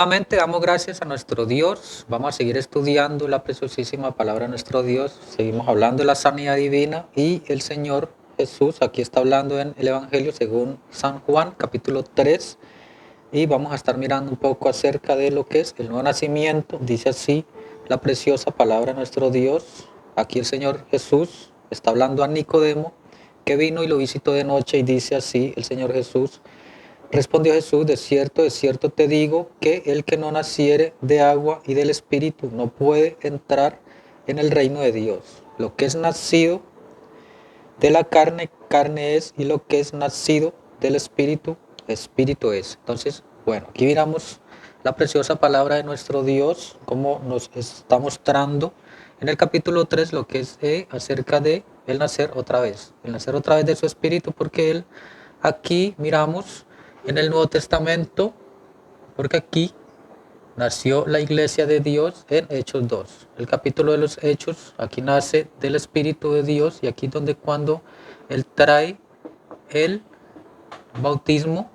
Nuevamente damos gracias a nuestro Dios. Vamos a seguir estudiando la preciosísima palabra de nuestro Dios. Seguimos hablando de la sanidad divina y el Señor Jesús aquí está hablando en el Evangelio según San Juan, capítulo 3. Y vamos a estar mirando un poco acerca de lo que es el nuevo nacimiento. Dice así la preciosa palabra de nuestro Dios. Aquí el Señor Jesús está hablando a Nicodemo, que vino y lo visitó de noche, y dice así el Señor Jesús. Respondió Jesús: de cierto te digo, que el que no naciere de agua y del Espíritu no puede entrar en el reino de Dios. Lo que es nacido de la carne, carne es, y lo que es nacido del Espíritu, Espíritu es. Entonces, bueno, aquí miramos la preciosa palabra de nuestro Dios, como nos está mostrando en el capítulo 3 lo que es acerca de el nacer otra vez de su Espíritu, porque Él aquí miramos en el Nuevo Testamento, porque aquí nació la iglesia de Dios en Hechos 2. El capítulo de los Hechos, aquí nace del Espíritu de Dios, y aquí donde cuando Él trae el bautismo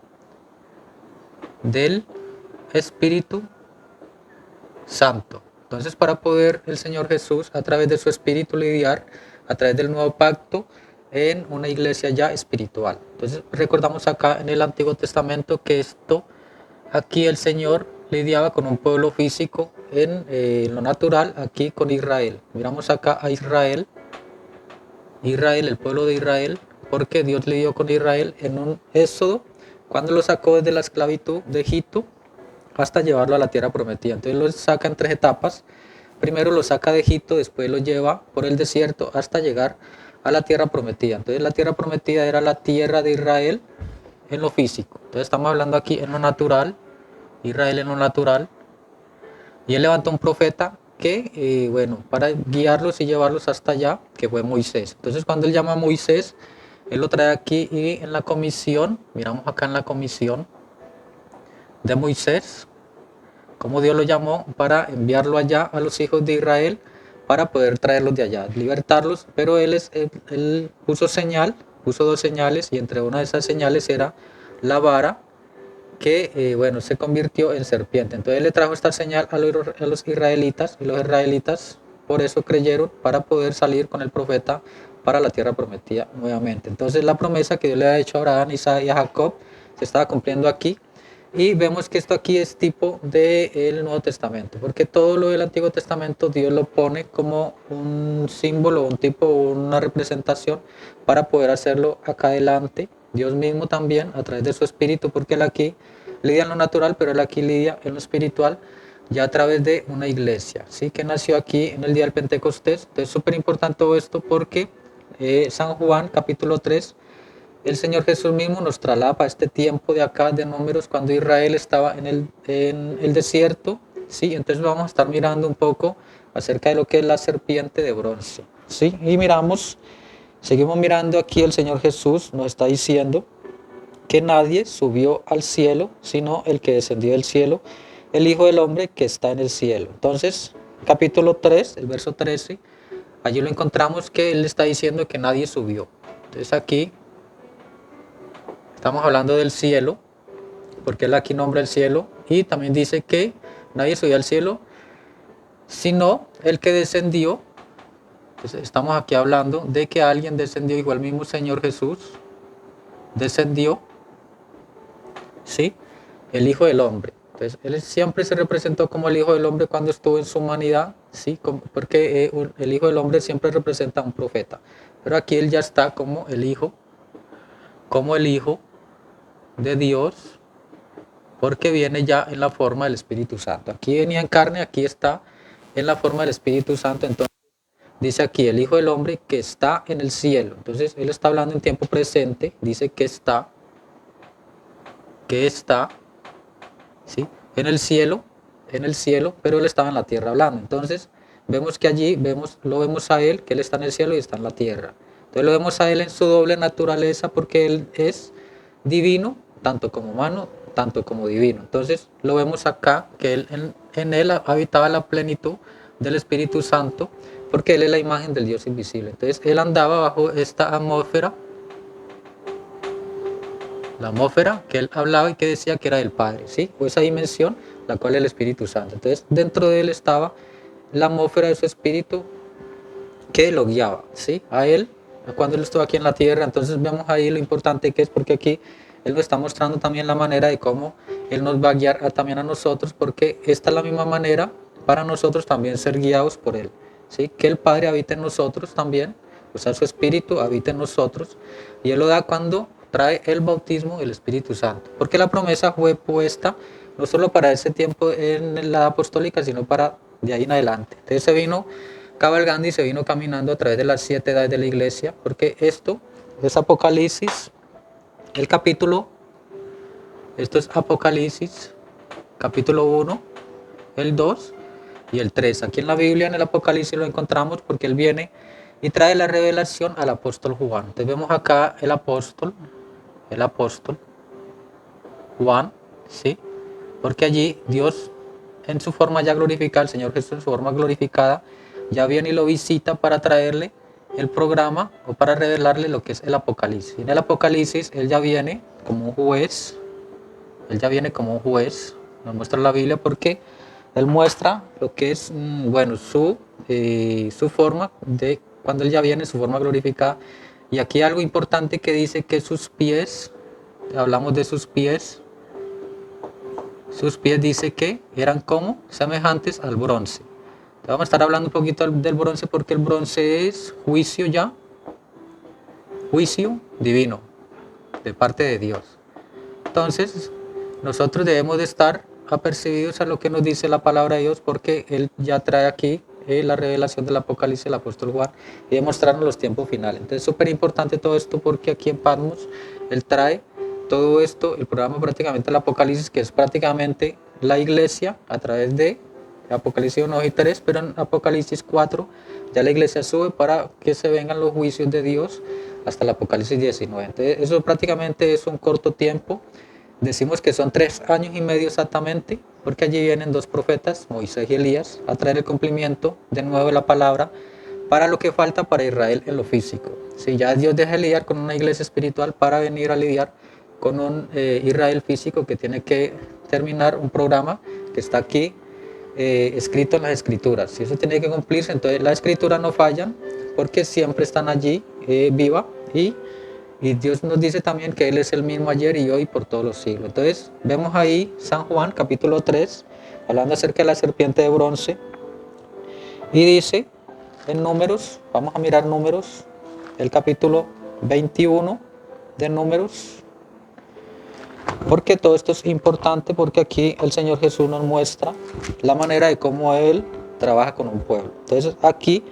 del Espíritu Santo. Entonces, para poder el Señor Jesús, a través de su Espíritu, lidiar a través del nuevo pacto en una iglesia ya espiritual. Entonces, recordamos acá en el Antiguo Testamento que aquí el Señor lidiaba con un pueblo físico en lo natural, aquí con Israel. Miramos acá a Israel, el pueblo de Israel, porque Dios lidió con Israel en un éxodo, cuando lo sacó desde la esclavitud de Egipto hasta llevarlo a la tierra prometida. Entonces lo saca en 3 etapas. Primero lo saca de Egipto, después lo lleva por el desierto hasta llegar a la tierra prometida. Entonces la tierra prometida era la tierra de Israel en lo físico. Entonces estamos hablando aquí en lo natural, Israel en lo natural. Y él levantó un profeta que, para guiarlos y llevarlos hasta allá, que fue Moisés. Entonces cuando él llama a Moisés, él lo trae aquí, y en la comisión, miramos acá en la comisión de Moisés, como Dios lo llamó para enviarlo allá a los hijos de Israel, para poder traerlos de allá, libertarlos. Pero él puso puso 2 señales, y entre una de esas señales era la vara, que se convirtió en serpiente. Entonces le trajo esta señal a los israelitas, y los israelitas por eso creyeron, para poder salir con el profeta para la tierra prometida nuevamente. Entonces la promesa que Dios le ha hecho a Abraham, Isaac y a Jacob se estaba cumpliendo aquí. Y vemos que esto aquí es tipo del Nuevo Testamento, porque todo lo del Antiguo Testamento Dios lo pone como un símbolo, un tipo, una representación, para poder hacerlo acá adelante. Dios mismo también, a través de su Espíritu, porque Él aquí lidia en lo natural, pero Él aquí lidia en lo espiritual, ya a través de una iglesia, ¿sí? Que nació aquí en el día del Pentecostés. Entonces es súper importante todo esto, porque San Juan, capítulo 3, el Señor Jesús mismo nos traslada para este tiempo de acá de Números, cuando Israel estaba en el desierto, ¿sí? Entonces vamos a estar mirando un poco acerca de lo que es la serpiente de bronce, ¿sí? Y seguimos mirando aquí. El Señor Jesús nos está diciendo que nadie subió al cielo, sino el que descendió del cielo, el Hijo del Hombre que está en el cielo. Entonces, capítulo 3, el verso 13, allí lo encontramos que Él está diciendo que nadie subió. Entonces aquí estamos hablando del cielo, porque Él aquí nombra el cielo, y también dice que nadie subió al cielo, sino el que descendió. Entonces estamos aquí hablando de que alguien descendió, igual mismo Señor Jesús descendió, ¿sí? El Hijo del Hombre. Entonces, Él siempre se representó como el Hijo del Hombre cuando estuvo en su humanidad, ¿sí? Porque el Hijo del Hombre siempre representa a un profeta. Pero aquí Él ya está como el Hijo de Dios, porque viene ya en la forma del Espíritu Santo. Aquí venía en carne, aquí está en la forma del Espíritu Santo. Entonces dice aquí el Hijo del Hombre que está en el cielo. Entonces Él está hablando en tiempo presente, dice que está, ¿sí? en el cielo, pero Él estaba en la tierra hablando. Entonces vemos que allí lo vemos a Él, que Él está en el cielo y está en la tierra. Entonces lo vemos a Él en su doble naturaleza, porque Él es divino, tanto como humano, tanto como divino. Entonces lo vemos acá, que en Él habitaba la plenitud del Espíritu Santo, porque Él es la imagen del Dios invisible. Entonces Él andaba bajo esta atmósfera, la atmósfera que Él hablaba y que decía que era del Padre, ¿sí? O esa dimensión, la cual es el Espíritu Santo. Entonces, dentro de él estaba la atmósfera de su espíritu que lo guiaba, ¿sí? A él, cuando él estuvo aquí en la tierra. Entonces vemos ahí lo importante que es, porque aquí él nos está mostrando también la manera de cómo él nos va a guiar también a nosotros, porque esta es la misma manera para nosotros también ser guiados por él, ¿sí? Que el Padre habita en nosotros también, o sea, su espíritu habita en nosotros, y él lo da cuando trae el bautismo del Espíritu Santo, porque la promesa fue puesta no solo para ese tiempo en la apostólica, sino para de ahí en adelante. Entonces se vino cabalgando y se vino caminando a través de las 7 edades de la iglesia, porque esto es Apocalipsis, el capítulo, esto es Apocalipsis, capítulo 1, el 2 y el 3. Aquí en la Biblia, en el Apocalipsis lo encontramos porque él viene y trae la revelación al apóstol Juan. Entonces vemos acá el apóstol Juan, ¿sí? Porque allí Dios en su forma ya glorificada, el Señor Jesús en su forma glorificada, ya viene y lo visita para traerle el programa o para revelarle lo que es el Apocalipsis. En el Apocalipsis él ya viene como un juez, nos muestra la Biblia porque él muestra lo que es, bueno, su forma de cuando él ya viene, su forma glorificada. Y aquí algo importante que dice que sus pies, hablamos de sus pies dice que eran como semejantes al bronce. Vamos a estar hablando un poquito del bronce porque el bronce es juicio ya, juicio divino de parte de Dios. Entonces, nosotros debemos de estar apercibidos a lo que nos dice la palabra de Dios, porque Él ya trae aquí la revelación del Apocalipsis del apóstol Juan y demostrarnos los tiempos finales. Entonces, es súper importante todo esto porque aquí en Patmos Él trae todo esto, el programa prácticamente del Apocalipsis, que es prácticamente la iglesia a través de Apocalipsis 1 y 3, pero en Apocalipsis 4 ya la iglesia sube para que se vengan los juicios de Dios hasta el Apocalipsis 19. Entonces, eso prácticamente es un corto tiempo. Decimos que son 3 años y medio exactamente, porque allí vienen 2 profetas, Moisés y Elías, a traer el cumplimiento de nuevo de la palabra para lo que falta para Israel en lo físico. Si ya Dios deja de lidiar con una iglesia espiritual para venir a lidiar con un Israel físico que tiene que terminar un programa que está aquí escrito en las escrituras. Si eso tiene que cumplirse, entonces las escrituras no fallan porque siempre están allí viva y Dios nos dice también que Él es el mismo ayer y hoy por todos los siglos. Entonces vemos ahí San Juan capítulo 3 hablando acerca de la serpiente de bronce y dice en Números, vamos a mirar Números, el capítulo 21 de Números, porque todo esto es importante, porque aquí el Señor Jesús nos muestra la manera de cómo Él trabaja con un pueblo. Entonces aquí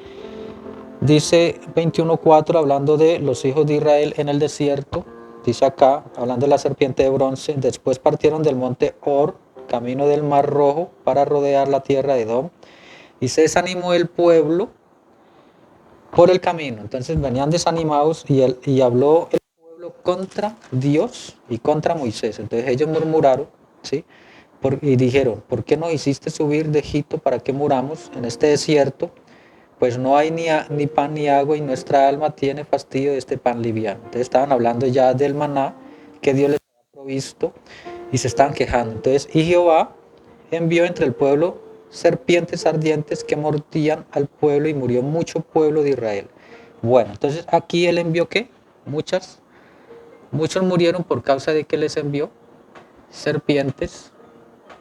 dice 21:4 hablando de los hijos de Israel en el desierto, dice acá, hablando de la serpiente de bronce, después partieron del monte Or, camino del Mar Rojo, para rodear la tierra de Edom, y se desanimó el pueblo por el camino. Entonces venían desanimados y habló el pueblo contra Dios y contra Moisés. Entonces ellos murmuraron, ¿sí? Y dijeron, ¿por qué nos hiciste subir de Egipto para que muramos en este desierto? Pues no hay ni pan ni agua y nuestra alma tiene fastidio de este pan liviano. Entonces estaban hablando ya del maná que Dios les había provisto y se estaban quejando. Entonces, y Jehová envió entre el pueblo serpientes ardientes que mordían al pueblo y murió mucho pueblo de Israel. Bueno, entonces aquí él envió ¿qué? Muchos murieron por causa de que les envió serpientes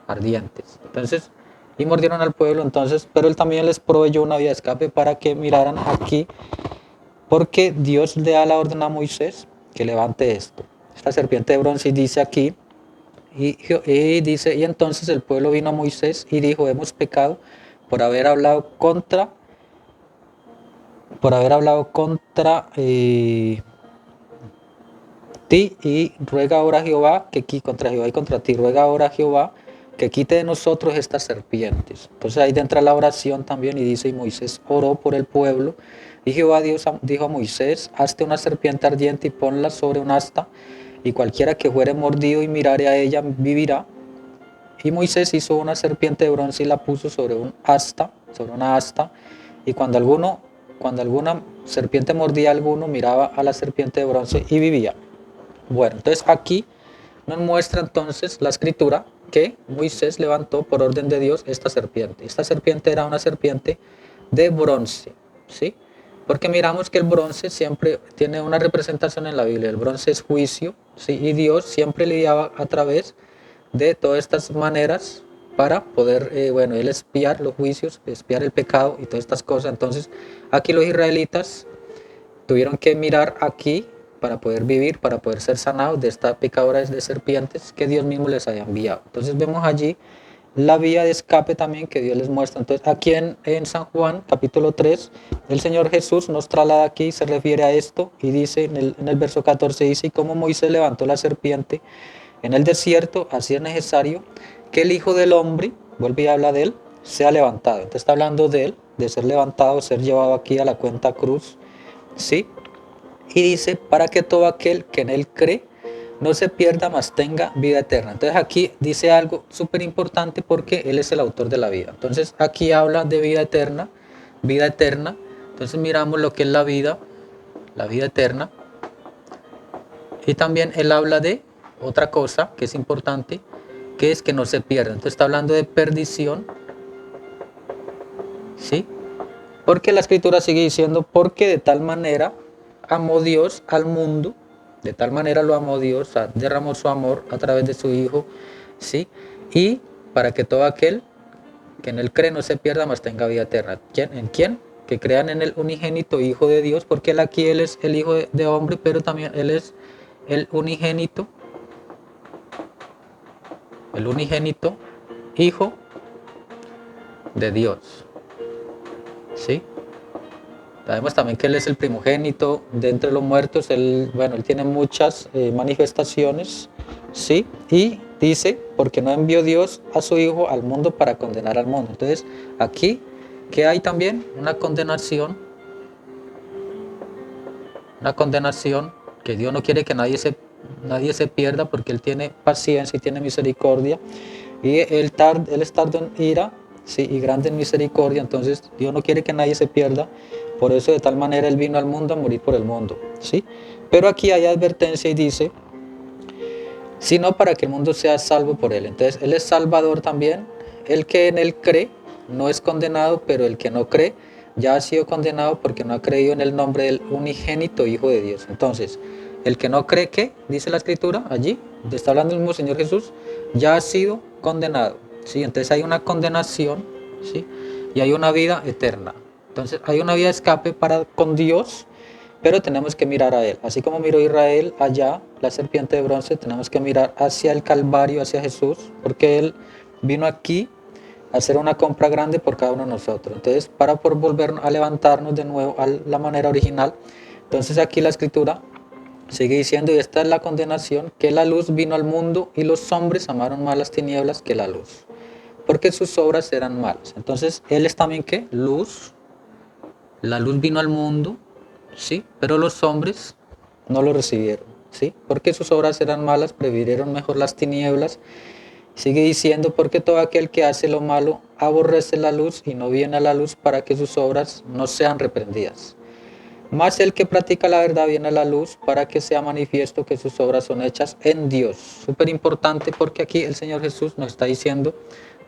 ardientes. Entonces, y mordieron al pueblo, entonces, pero él también les proveyó una vía de escape para que miraran aquí, porque Dios le da la orden a Moisés que levante esta serpiente de bronce, y dice aquí, y entonces el pueblo vino a Moisés y dijo, hemos pecado por haber hablado contra ti, y ruega ahora a Jehová contra Jehová y contra ti, ruega ahora a Jehová que quite de nosotros estas serpientes. Entonces ahí entra la oración también y dice, y Moisés oró por el pueblo, y Jehová Dios dijo a Moisés, hazte una serpiente ardiente y ponla sobre un asta, y cualquiera que fuere mordido y mirare a ella vivirá. Y Moisés hizo una serpiente de bronce y la puso sobre una asta, y cuando alguna serpiente mordía a alguno, miraba a la serpiente de bronce y vivía. Bueno, entonces aquí nos muestra entonces la escritura que Moisés levantó por orden de Dios esta serpiente. Esta serpiente era una serpiente de bronce, ¿sí? Porque miramos que el bronce siempre tiene una representación en la Biblia. El bronce es juicio, ¿sí? Y Dios siempre lidiaba a través de todas estas maneras para poder, él espiar los juicios, espiar el pecado y todas estas cosas. Entonces, aquí los israelitas tuvieron que mirar aquí para poder vivir, para poder ser sanados de esta picadura de serpientes que Dios mismo les había enviado. Entonces vemos allí la vía de escape también que Dios les muestra. Entonces aquí en San Juan capítulo 3, el Señor Jesús nos traslada aquí, se refiere a esto y dice en el verso 14, dice, y como Moisés levantó la serpiente en el desierto, así es necesario que el Hijo del Hombre, vuelve y habla de él, sea levantado. Entonces está hablando de él, de ser levantado, ser llevado aquí a la cuenta cruz, ¿sí? Y dice, para que todo aquel que en él cree no se pierda, mas tenga vida eterna. Entonces aquí dice algo súper importante porque él es el autor de la vida. Entonces aquí habla de vida eterna, vida eterna. Entonces miramos lo que es la vida eterna. Y también él habla de otra cosa que es importante, que es que no se pierda. Entonces está hablando de perdición, ¿sí? Porque la escritura sigue diciendo, porque de tal manera amó Dios al mundo, de tal manera lo amó Dios, o sea, derramó su amor a través de su Hijo, ¿sí? Y para que todo aquel que en él cree no se pierda, mas tenga vida eterna. ¿Quién? ¿En quién? Que crean en el unigénito Hijo de Dios, porque él aquí él es el Hijo de hombre, pero también él es el unigénito Hijo de Dios, ¿sí? Sabemos también que él es el primogénito de entre los muertos. Él tiene muchas manifestaciones, ¿sí? Y dice, porque no envió Dios a su Hijo al mundo para condenar al mundo. Entonces, aquí, que hay también una condenación que Dios no quiere que nadie se pierda, porque él tiene paciencia y tiene misericordia. Y él es tardo en ira, ¿sí? Y grande en misericordia. Entonces, Dios no quiere que nadie se pierda. Por eso de tal manera él vino al mundo a morir por el mundo, ¿sí? Pero aquí hay advertencia y dice, sino para que el mundo sea salvo por él. Entonces él es salvador también. El que en él cree no es condenado, pero el que no cree ya ha sido condenado porque no ha creído en el nombre del unigénito Hijo de Dios. Entonces, el que no cree, ¿qué? Dice la escritura allí, está hablando el mismo Señor Jesús, ya ha sido condenado, ¿sí? Entonces hay una condenación, ¿sí? Y hay una vida eterna. Entonces hay una vía de escape con Dios, pero tenemos que mirar a Él. Así como miró Israel allá, la serpiente de bronce, tenemos que mirar hacia el Calvario, hacia Jesús, porque Él vino aquí a hacer una compra grande por cada uno de nosotros. Entonces, para por volver a levantarnos de nuevo a la manera original, entonces aquí la escritura sigue diciendo, y esta es la condenación, que la luz vino al mundo y los hombres amaron más las tinieblas que la luz, porque sus obras eran malas. Entonces, Él es también, ¿qué? Luz. La luz vino al mundo, ¿sí? Pero los hombres no lo recibieron, ¿sí? Porque sus obras eran malas, prefirieron mejor las tinieblas. Sigue diciendo, porque todo aquel que hace lo malo aborrece la luz y no viene a la luz para que sus obras no sean reprendidas. Mas el que practica la verdad viene a la luz para que sea manifiesto que sus obras son hechas en Dios. Súper importante, porque aquí el Señor Jesús nos está diciendo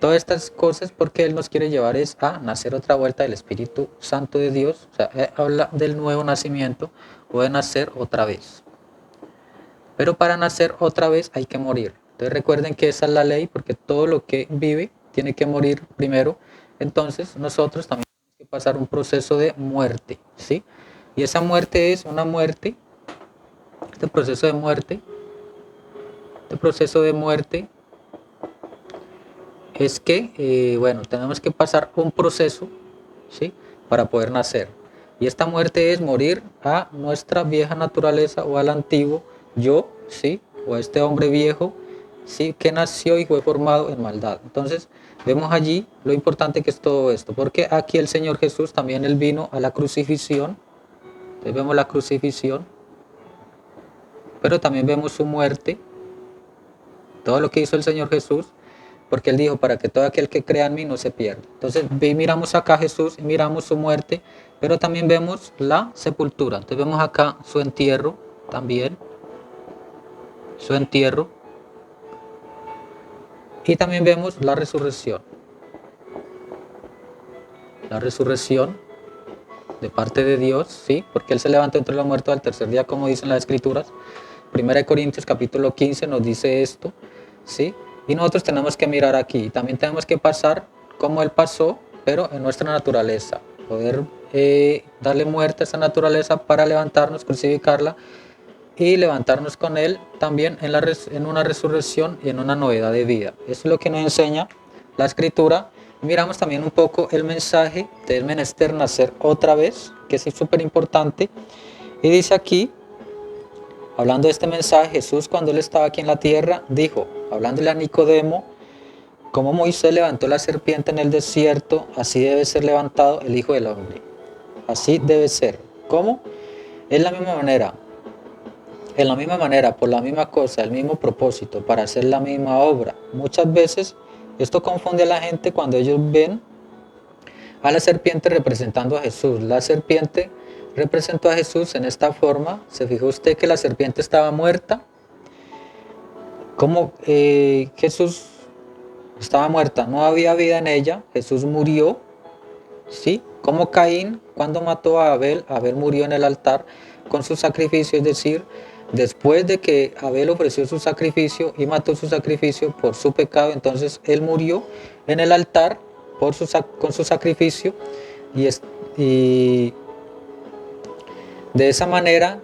todas estas cosas porque Él nos quiere llevar es a nacer otra vuelta del Espíritu Santo de Dios. O sea, habla del nuevo nacimiento o de nacer otra vez. Pero para nacer otra vez hay que morir. Entonces recuerden que esa es la ley, porque todo lo que vive tiene que morir primero. Entonces nosotros también tenemos que pasar un proceso de muerte, ¿sí? Y esa muerte es una muerte, este proceso de muerte es que, tenemos que pasar un proceso, ¿sí? Para poder nacer. Y esta muerte es morir a nuestra vieja naturaleza o al antiguo yo, ¿sí? O a este hombre viejo, ¿sí? Que nació y fue formado en maldad. Entonces, vemos allí lo importante que es todo esto, porque aquí el Señor Jesús también Él vino a la crucifixión. Entonces vemos la crucifixión, pero también vemos su muerte, todo lo que hizo el Señor Jesús, porque Él dijo, para que todo aquel que crea en mí no se pierda. Entonces miramos acá a Jesús y miramos su muerte, pero también vemos la sepultura. Entonces vemos acá su entierro también, su entierro. Y también vemos la resurrección de parte de Dios, ¿sí? Porque Él se levantó entre los muertos al tercer día, como dicen las Escrituras. 1 Corintios capítulo 15 nos dice esto, ¿sí? Y nosotros tenemos que mirar aquí, también tenemos que pasar como Él pasó, pero en nuestra naturaleza, poder darle muerte a esa naturaleza para levantarnos, crucificarla y levantarnos con Él también en una resurrección y en una novedad de vida. Eso es lo que nos enseña la Escritura. Miramos también un poco el mensaje del menester nacer otra vez, que es súper importante. Y dice aquí, hablando de este mensaje, Jesús cuando Él estaba aquí en la tierra, dijo, hablándole a Nicodemo, como Moisés levantó la serpiente en el desierto, así debe ser levantado el Hijo del Hombre. Así debe ser. ¿Cómo? Es la misma manera. En la misma manera, por la misma cosa, el mismo propósito, para hacer la misma obra. Muchas veces esto confunde a la gente cuando ellos ven a la serpiente representando a Jesús. La serpiente representó a Jesús en esta forma. ¿Se fijó usted que la serpiente estaba muerta? ¿Cómo Jesús estaba muerta? No había vida en ella. Jesús murió, ¿sí? Como Caín, cuando mató a Abel, Abel murió en el altar con su sacrificio, es decir, después de que Abel ofreció su sacrificio y mató su sacrificio por su pecado, entonces él murió en el altar con su sacrificio y de esa manera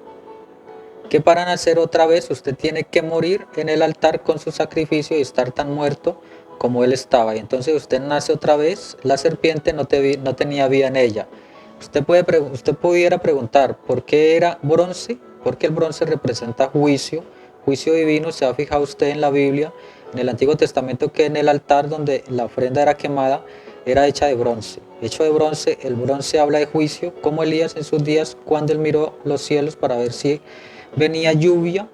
que para nacer otra vez usted tiene que morir en el altar con su sacrificio y estar tan muerto como él estaba. Y entonces usted nace otra vez, la serpiente no tenía vida en ella. Usted pudiera preguntar, ¿por qué era bronce? Porque el bronce representa juicio divino. ¿Se ha fijado usted en la Biblia, en el Antiguo Testamento, que en el altar donde la ofrenda era quemada era hecha de bronce? Hecho de bronce, el bronce habla de juicio, como Elías en sus días cuando él miró los cielos para ver si venía lluvia.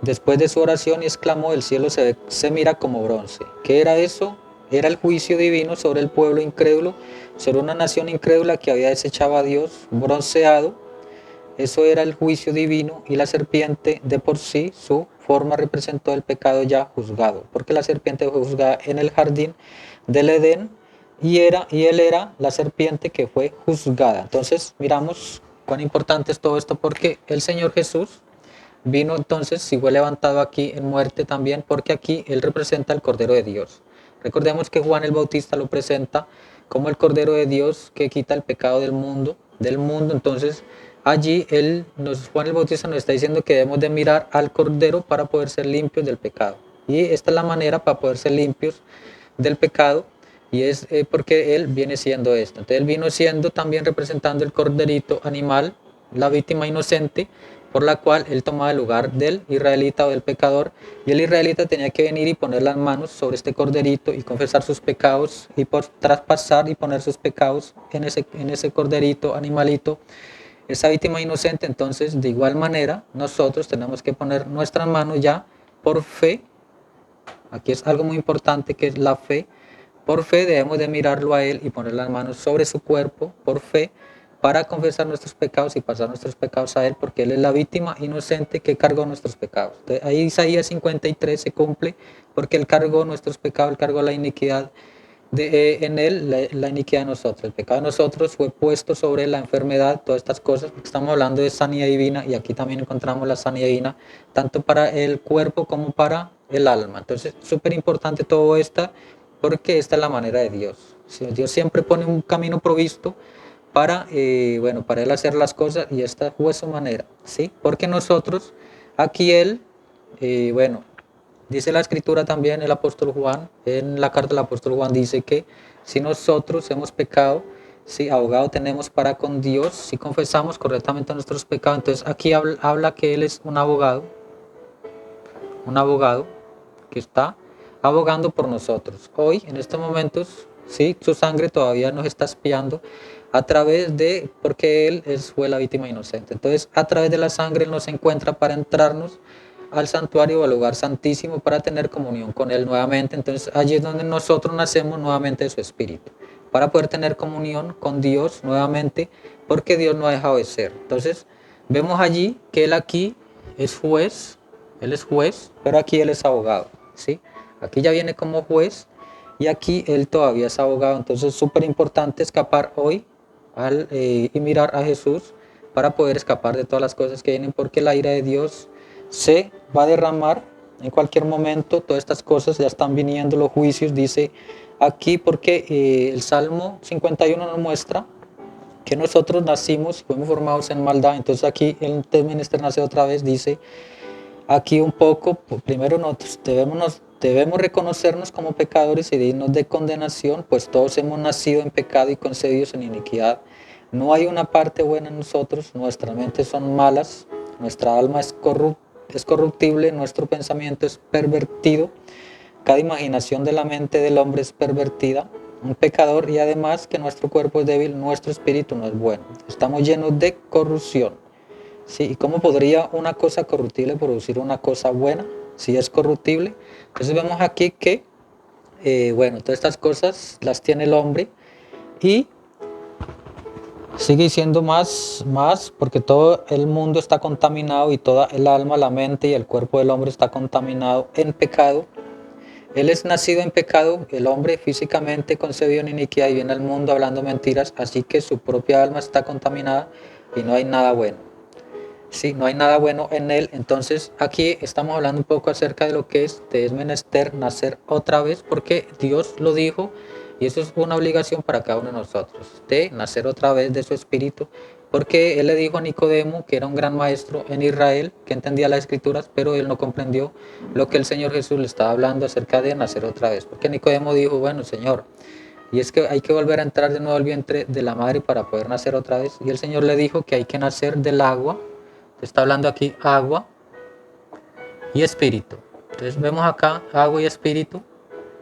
Después de su oración y exclamó, el cielo se mira como bronce. ¿Qué era eso? Era el juicio divino sobre el pueblo incrédulo, sobre una nación incrédula que había desechado a Dios, bronceado. Eso era el juicio divino, y la serpiente de por sí, su forma representó el pecado ya juzgado, porque la serpiente fue juzgada en el jardín del Edén y él era la serpiente que fue juzgada. Entonces miramos cuán importante es todo esto, porque el Señor Jesús vino entonces, si fue levantado aquí en muerte también, porque aquí Él representa al Cordero de Dios. Recordemos que Juan el Bautista lo presenta como el Cordero de Dios que quita el pecado del mundo. Entonces allí Juan el Bautista nos está diciendo que debemos de mirar al Cordero para poder ser limpios del pecado. Y esta es la manera para poder ser limpios del pecado, y es porque Él viene siendo esto. Entonces Él vino siendo también representando el corderito animal, la víctima inocente, por la cual Él tomaba el lugar del israelita o del pecador, y el israelita tenía que venir y poner las manos sobre este corderito y confesar sus pecados, y por traspasar y poner sus pecados en ese corderito, animalito, esa víctima inocente. Entonces, de igual manera, nosotros tenemos que poner nuestras manos ya por fe. Aquí es algo muy importante, que es la fe. Por fe debemos de mirarlo a Él y poner las manos sobre su cuerpo, por fe, para confesar nuestros pecados y pasar nuestros pecados a Él, porque Él es la víctima inocente que cargó nuestros pecados. Entonces, ahí Isaías 53 se cumple, porque Él cargó nuestros pecados, Él cargó la iniquidad en Él, la iniquidad de nosotros. El pecado de nosotros fue puesto sobre la enfermedad, todas estas cosas, porque estamos hablando de sanidad divina, y aquí también encontramos la sanidad divina, tanto para el cuerpo como para el alma. Entonces, súper importante todo esto, porque esta es la manera de Dios. Dios siempre pone un camino provisto para, para Él hacer las cosas, y esta fue su manera, ¿sí? Porque nosotros, aquí Él, dice la Escritura también, el apóstol Juan, en la carta del apóstol Juan dice que si nosotros hemos pecado, si abogado tenemos para con Dios, si confesamos correctamente nuestros pecados. Entonces aquí habla que Él es un abogado que está abogando por nosotros. Hoy, en estos momentos, sí, su sangre todavía nos está espiando porque Él fue la víctima inocente. Entonces, a través de la sangre Él nos encuentra para entrarnos al santuario o al lugar santísimo para tener comunión con Él nuevamente. Entonces, allí es donde nosotros nacemos nuevamente de su Espíritu, para poder tener comunión con Dios nuevamente, porque Dios no ha dejado de ser. Entonces, vemos allí que Él aquí es juez, pero aquí Él es abogado, ¿sí? Aquí ya viene como juez y aquí él todavía es abogado. Entonces es súper importante escapar hoy y mirar a Jesús para poder escapar de todas las cosas que vienen, porque la ira de Dios se va a derramar en cualquier momento. Todas estas cosas ya están viniendo, los juicios, dice aquí, porque el Salmo 51 nos muestra que nosotros nacimos y fuimos formados en maldad. Entonces aquí el menester nace otra vez, dice aquí un poco, primero debemos reconocernos como pecadores y dignos de condenación, pues todos hemos nacido en pecado y concebidos en iniquidad. No hay una parte buena en nosotros, nuestras mentes son malas, nuestra alma es corruptible, nuestro pensamiento es pervertido, cada imaginación de la mente del hombre es pervertida, un pecador, y además que nuestro cuerpo es débil, nuestro espíritu no es bueno. Estamos llenos de corrupción. ¿Sí? ¿Y cómo podría una cosa corruptible producir una cosa buena si es corruptible? Entonces vemos aquí que, bueno, todas estas cosas las tiene el hombre y sigue siendo más, porque todo el mundo está contaminado y toda el alma, la mente y el cuerpo del hombre está contaminado en pecado. Él es nacido en pecado, el hombre físicamente concebido en iniquidad y viene al mundo hablando mentiras, así que su propia alma está contaminada y no hay nada bueno. Sí, no hay nada bueno en él. Entonces aquí estamos hablando un poco acerca de lo que es menester nacer otra vez, porque Dios lo dijo y eso es una obligación para cada uno de nosotros, de nacer otra vez de su espíritu, porque él le dijo a Nicodemo, que era un gran maestro en Israel, que entendía las escrituras, pero él no comprendió lo que el Señor Jesús le estaba hablando acerca de nacer otra vez, porque Nicodemo dijo, bueno, Señor, y es que hay que volver a entrar de nuevo al vientre de la madre para poder nacer otra vez, y el Señor le dijo que hay que nacer del agua. Está hablando aquí agua y espíritu. Entonces vemos acá agua y espíritu.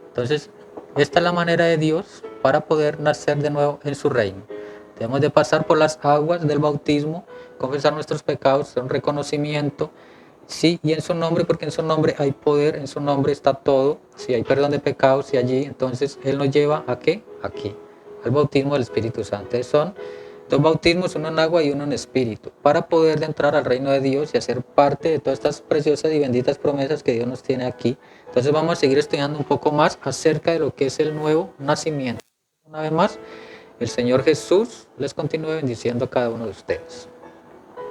Entonces esta es la manera de Dios para poder nacer de nuevo en su reino. Debemos de pasar por las aguas del bautismo, confesar nuestros pecados, un reconocimiento, sí, y en su nombre, porque en su nombre hay poder, en su nombre está todo. Si hay perdón de pecados y allí, entonces Él nos lleva ¿a qué? Aquí, al bautismo del Espíritu Santo. Entonces son dos bautismos, uno en agua y uno en espíritu, para poder entrar al reino de Dios y hacer parte de todas estas preciosas y benditas promesas que Dios nos tiene aquí. Entonces vamos a seguir estudiando un poco más acerca de lo que es el nuevo nacimiento. Una vez más, el Señor Jesús les continúe bendiciendo a cada uno de ustedes.